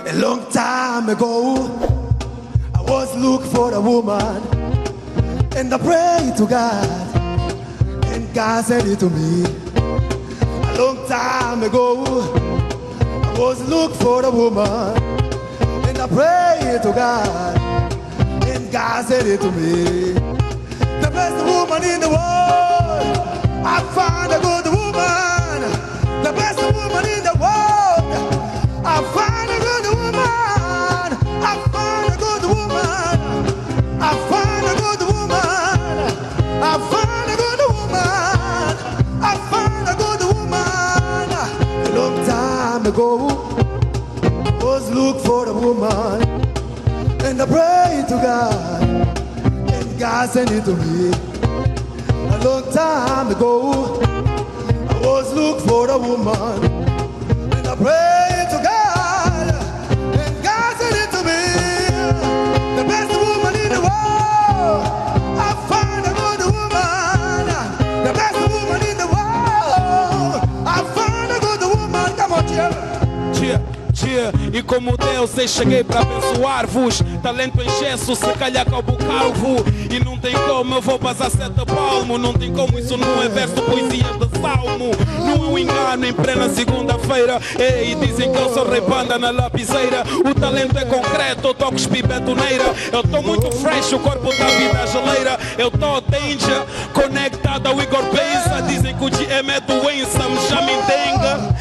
A long time ago, I was looking for a woman, and I prayed to God, and God sent it to me. A long time ago, I was looking for a woman, and I prayed to God, and God sent it to me. The best woman in the world, I found a good woman. The best woman in the world, I found a good woman. I found a good woman. I found a good woman. I found a good woman. I found a good woman. A long time ago, I was looking for a woman, and I prayed to God, and God sent it to me. A long time ago, I was looking for a woman, and I prayed to God, and God sent it to me. The best woman in the world, I found a good woman. The best woman in the world, I found a good woman. Come on, E como Deus, eu cheguei para abençoar-vos. Talento em excesso, se calhar calvo calvo. E não tem como, eu vou passar 7 palmos. Não tem como, isso não é verso, poesia de salmo. Não é um engano em plena segunda-feira. Ei, dizem que eu sou rei banda na lapiseira. O talento é concreto, eu toco espibetoneira. Eu tô muito fresh, o corpo da vida é geleira. Eu tô danger, conectado ao Igor Beza. Dizem que o GM é doença, me chamem dengue.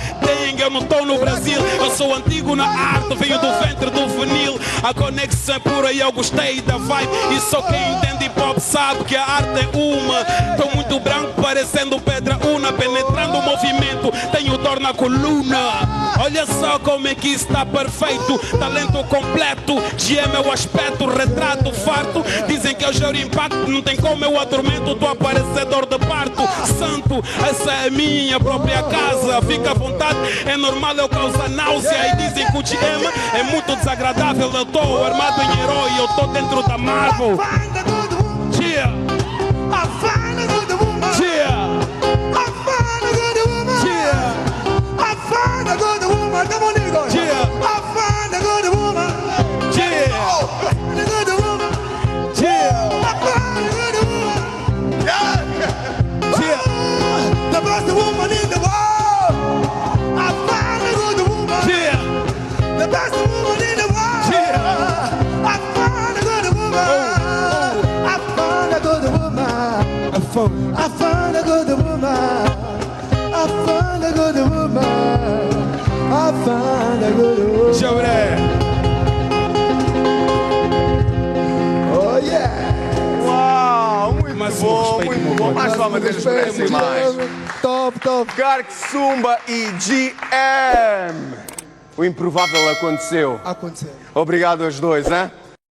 Eu não tô no Brasil, eu sou antigo na arte, venho do ventre do vinil. A conexão é pura e eu gostei da vibe. E só quem entende hip hop sabe que a arte é uma. Tô muito branco parecendo pedra una, penetrando o movimento, tenho dor na coluna. Olha só como é que isso está perfeito. Talento completo, GM é o aspecto, retrato farto. Dizem que eu gero impacto, não tem como eu adormento. Tô aparecedor de parto, santo, essa é a minha própria casa. Fica à vontade, é normal eu causar náusea. E dizem que o GM é muito desagradável. Eu tô armado em herói, eu tô dentro da Marvel. Yeah. I found a good woman. Yeah. I found a good woman. Yeah. I found a good woman. Come on, nigga. Yeah. I found a good woman. Yeah. Oh, I found a good woman. Yeah. I found a good woman. Yeah. The best woman in the world. I found a good woman. Yeah. The best woman in the world. Yeah. I found a good woman. I found a good woman. I found a good woman. I found a good woman. I found a good woman. Sobre. Oh yeah. Uau, muito Mais bom, respeito, muito meu bom. bom. Mais palmas deles merecem mais. Top, top. Gark Sumba e GM. O improvável aconteceu. Aconteceu. Obrigado aos dois, hein?